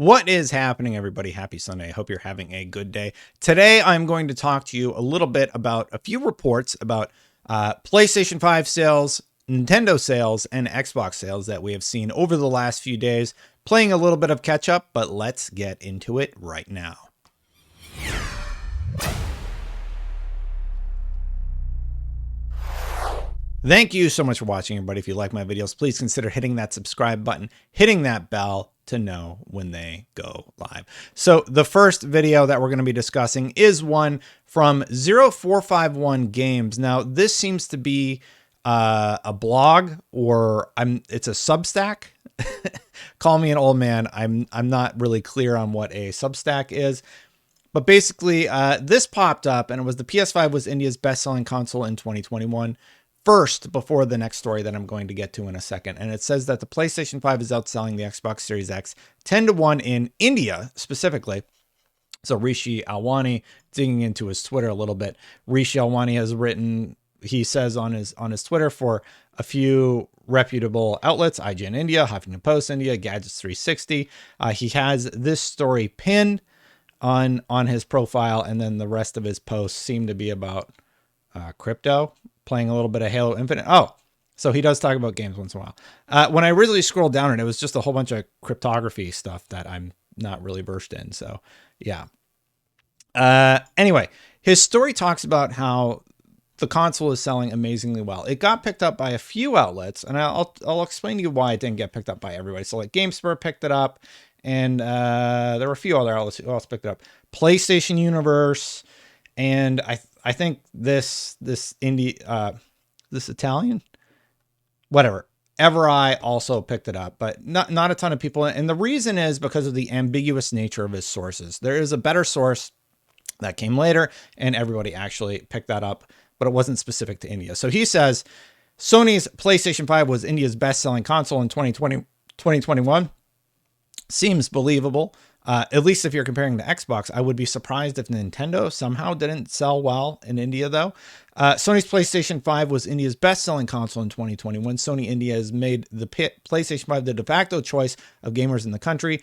What is happening, everybody? Happy Sunday. I hope you're having a good day. Today, I'm going to talk to you a little bit about a few reports about PlayStation 5 sales, Nintendo sales, and Xbox sales that we have seen over the last few days, playing a little bit of catch up, but let's get into it right now. Thank you so much for watching, everybody. If you like my videos, please consider hitting that subscribe button, hitting that bell to know when they go live. So the first video that we're going to be discussing is one from 0451 Games. Now, this seems to be a blog, or it's a Substack. Call me an old man. I'm not really clear on what a Substack is. But basically, this popped up, and it was the PS5 was India's best-selling console in 2021. First, before the next story that I'm going to get to in a second. And it says that the PlayStation 5 is outselling the Xbox Series X 10-1 in India specifically. So Rishi Alwani, digging into his Twitter a little bit, Rishi Alwani has written, he says on his Twitter, for a few reputable outlets, IGN India, Huffington Post India, Gadgets 360. He has this story pinned on his profile, and then the rest of his posts seem to be about crypto, playing a little bit of Halo Infinite. Oh, so he does talk about games once in a while. When I originally scrolled down it was just a whole bunch of cryptography stuff that I'm not really versed in. So yeah. Anyway, his story talks about how the console is selling amazingly well. It got picked up by a few outlets, and I'll explain to you why it didn't get picked up by everybody. So like GameSpot picked it up, and there were a few other outlets who also picked it up. PlayStation Universe, and I think this Italian, whatever, Evereye also picked it up, but not a ton of people. And the reason is because of the ambiguous nature of his sources. There is a better source that came later, and everybody actually picked that up, but it wasn't specific to India. So he says Sony's PlayStation 5 was India's best-selling console in 2021. Seems believable. At least if you're comparing to Xbox. I would be surprised if Nintendo somehow didn't sell well in India, though. Sony's PlayStation 5 was India's best-selling console in 2021. Sony India has made the PlayStation 5 the de facto choice of gamers in the country.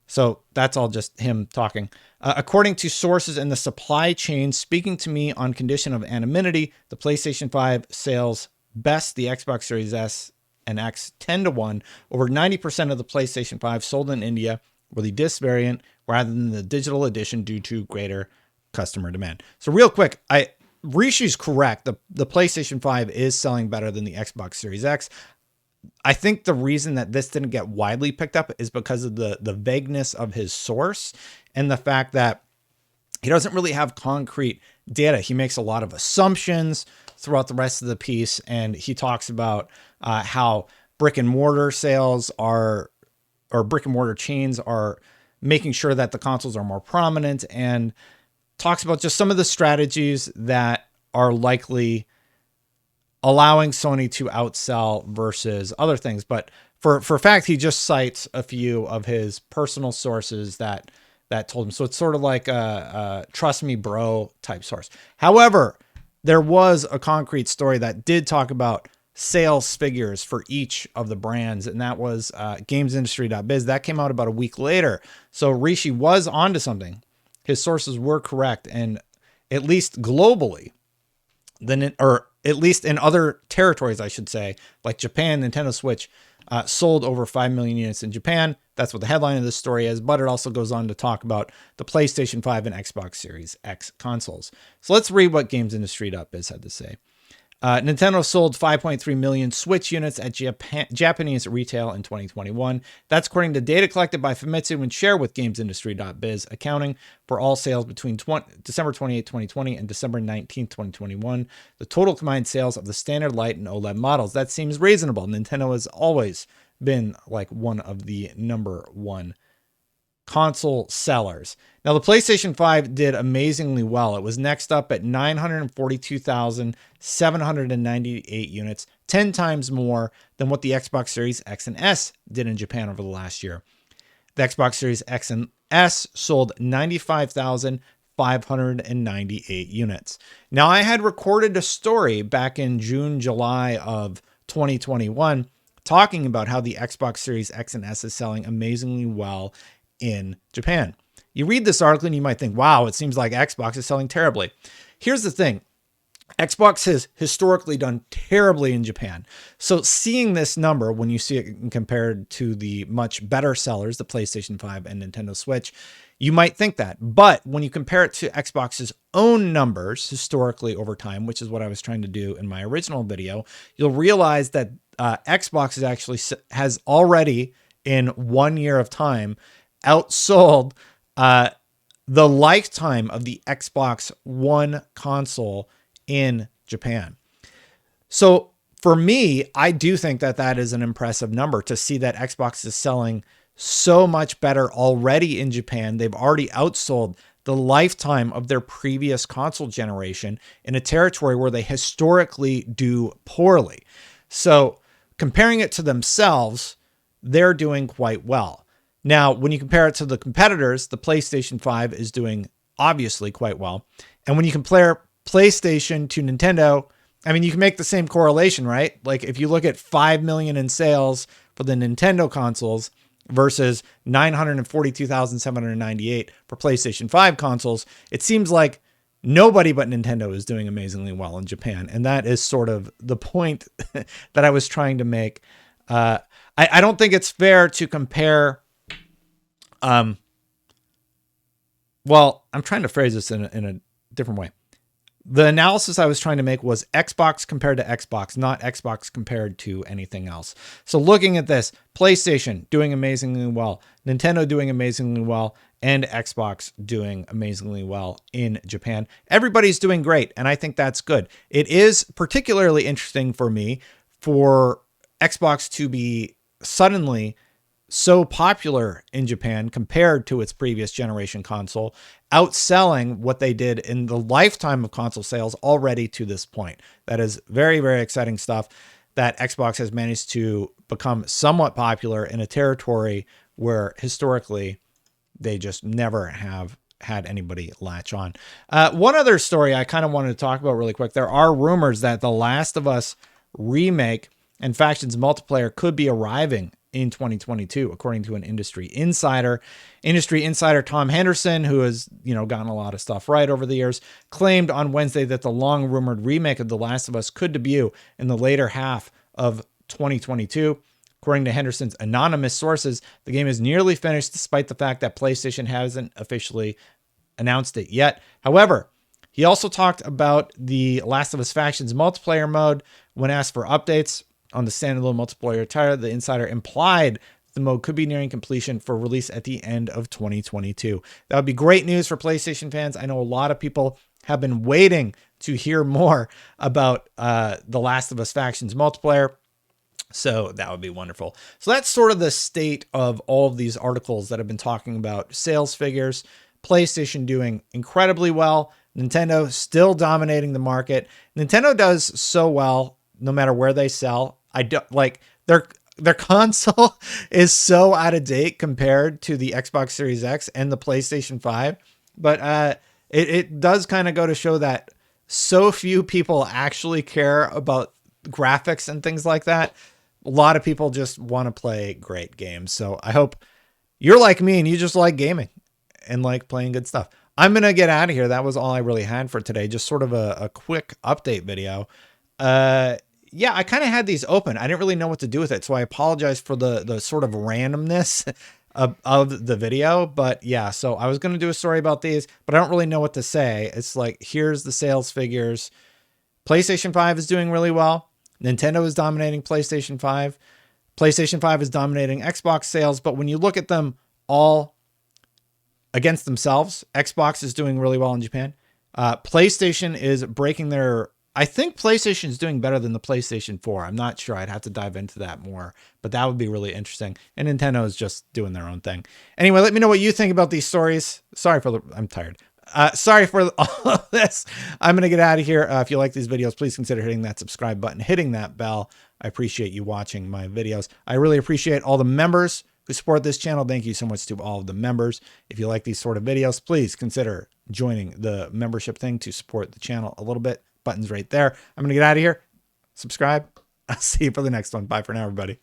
So that's all just him talking. According to sources in the supply chain speaking to me on condition of anonymity, the PlayStation 5 sales best the Xbox Series S and X 10-1. Over 90% of the PlayStation 5 sold in India were the disc variant rather than the digital edition due to greater customer demand. So real quick, Rishi's correct. The PlayStation 5 is selling better than the Xbox Series X. I think the reason that this didn't get widely picked up is because of the vagueness of his source and the fact that he doesn't really have concrete data. He makes a lot of assumptions throughout the rest of the piece, and he talks about how brick and mortar sales are, or brick and mortar chains are making sure that the consoles are more prominent, and talks about just some of the strategies that are likely allowing Sony to outsell versus other things. But for a fact, he just cites a few of his personal sources that told him. So it's sort of like a trust me bro type source. However, there was a concrete story that did talk about sales figures for each of the brands, and that was gamesindustry.biz. That came out about a week later. So Rishi was onto something. His sources were correct, and at least globally, or at least in other territories, I should say, like Japan, Nintendo Switch sold over 5 million units in Japan. That's what the headline of this story is, but it also goes on to talk about the PlayStation 5 and Xbox Series X consoles. So let's read what gamesindustry.biz had to say. Nintendo sold 5.3 million Switch units at Japanese retail in 2021. That's according to data collected by Famitsu and shared with GamesIndustry.biz, accounting for all sales between December 28, 2020 and December 19, 2021. The total combined sales of the standard light and OLED models. That seems reasonable. Nintendo has always been like one of the number one console sellers. Now, the PlayStation 5 did amazingly well. It was next up at 942,798 units, 10 times more than what the Xbox Series X and S did in Japan over the last year. The Xbox Series X and S sold 95,598 units. Now, I had recorded a story back in June, July of 2021 talking about how the Xbox Series X and S is selling amazingly well in Japan. You read this article and you might think, wow, it seems like Xbox is selling terribly. Here's the thing. Xbox has historically done terribly in Japan. So seeing this number, when you see it compared to the much better sellers, the PlayStation 5 and Nintendo Switch, you might think that. But when you compare it to Xbox's own numbers historically over time, which is what I was trying to do in my original video, you'll realize that Xbox has already in 1 year of time outsold the lifetime of the Xbox One console in Japan. So for me, I do think that that is an impressive number to see that Xbox is selling so much better already in Japan. They've already outsold the lifetime of their previous console generation in a territory where they historically do poorly. So comparing it to themselves, they're doing quite well. Now, when you compare it to the competitors, the PlayStation 5 is doing obviously quite well. And when you compare PlayStation to Nintendo, I mean, you can make the same correlation, right? Like if you look at 5 million in sales for the Nintendo consoles versus 942,798 for PlayStation 5 consoles, it seems like nobody but Nintendo is doing amazingly well in Japan. And that is sort of the point that I was trying to make. I don't think it's fair to compare. Well, I'm trying to phrase this in a different way. The analysis I was trying to make was Xbox compared to Xbox, not Xbox compared to anything else. So looking at this, PlayStation doing amazingly well, Nintendo doing amazingly well, and Xbox doing amazingly well in Japan. Everybody's doing great, and I think that's good. It is particularly interesting for me for Xbox to be suddenly so popular in Japan compared to its previous generation console, outselling what they did in the lifetime of console sales already to this point. That is very, very exciting stuff that Xbox has managed to become somewhat popular in a territory where historically they just never have had anybody latch on. One other story I kind of wanted to talk about really quick. There are rumors that The Last of Us remake and Factions multiplayer could be arriving in 2022, according to an industry insider. Industry insider Tom Henderson, who has, gotten a lot of stuff right over the years, claimed on Wednesday that the long rumored remake of The Last of Us could debut in the later half of 2022. According to Henderson's anonymous sources, the game is nearly finished despite the fact that PlayStation hasn't officially announced it yet. However, he also talked about the Last of Us Factions multiplayer mode when asked for updates on the standalone multiplayer title. The insider implied the mode could be nearing completion for release at the end of 2022. That would be great news for PlayStation fans. I know a lot of people have been waiting to hear more about The Last of Us Factions multiplayer. So that would be wonderful. So that's sort of the state of all of these articles that have been talking about sales figures. PlayStation doing incredibly well. Nintendo still dominating the market. Nintendo does so well no matter where they sell. I don't like their console is so out of date compared to the Xbox Series X and the PlayStation 5. But it does kind of go to show that so few people actually care about graphics and things like that. A lot of people just want to play great games. So I hope you're like me and you just like gaming and like playing good stuff. I'm going to get out of here. That was all I really had for today. Just sort of a quick update video. Yeah, I kind of had these open. I didn't really know what to do with it. So I apologize for the sort of randomness of the video. But yeah, so I was going to do a story about these, but I don't really know what to say. It's like, here's the sales figures. PlayStation 5 is doing really well. Nintendo is dominating PlayStation 5. PlayStation 5 is dominating Xbox sales. But when you look at them all against themselves, Xbox is doing really well in Japan. PlayStation is breaking their... I think PlayStation is doing better than the PlayStation 4. I'm not sure. I'd have to dive into that more, but that would be really interesting. And Nintendo is just doing their own thing. Anyway, let me know what you think about these stories. I'm tired. Sorry for all of this. I'm going to get out of here. If you like these videos, please consider hitting that subscribe button, hitting that bell. I appreciate you watching my videos. I really appreciate all the members who support this channel. Thank you so much to all of the members. If you like these sort of videos, please consider joining the membership thing to support the channel a little bit. Button's right there. I'm going to get out of here. Subscribe. I'll see you for the next one. Bye for now, everybody.